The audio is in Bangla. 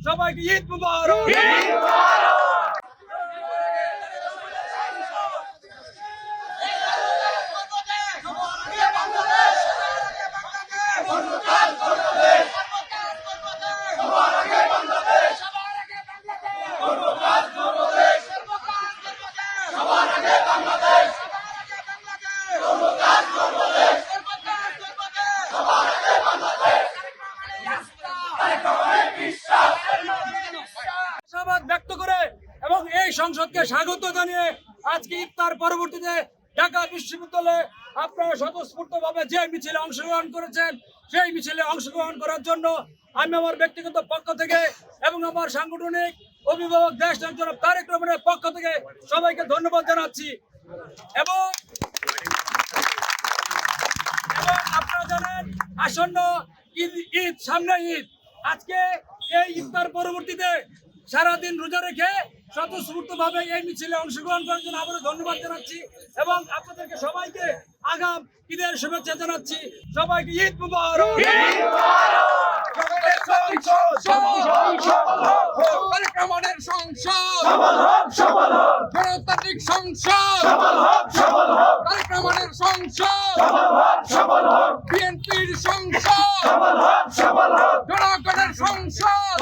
সবাইকে ঈদ মুবারক। আশাবাদ ব্যক্ত করে এবং এই সংসদকে স্বাগত জানিয়ে আজকে ইফতার পরবর্তীতে ঢাকা বিশ্ববিদ্যালয়ে আপনারা স্বতঃস্ফূর্তভাবে যে মিছিলে অংশগ্রহণ করেছেন সেই মিছিলে অংশগ্রহণ করার জন্য আমি আমার ব্যক্তিগত পক্ষ থেকে এবং আমার সাংগঠনিক অভিভাবক দেশ জনাব তারেক রহমানের পক্ষ থেকে সবাইকে ধন্যবাদ জানাচ্ছি। এবং আপনারা জানেন আসন্ন ঈদ সামনে ঈদ, আজকে এই ইফতার পরবর্তীতে সারাদিন রোজা রেখে স্বতঃস্ফূর্তভাবে এই মিছিলে অংশগ্রহণ করার জন্য আবারও ধন্যবাদ জানাচ্ছি এবং আপনাদেরকে সবাইকে আগাম ঈদের শুভেচ্ছা জানাচ্ছি। সবাইকে ঈদ মুবারক। রহমানের সংসদ গণতান্ত্রিক সংসদ তারেক রহমানের সংসদ বিএনপির সংসদ জনগণের সংসদ।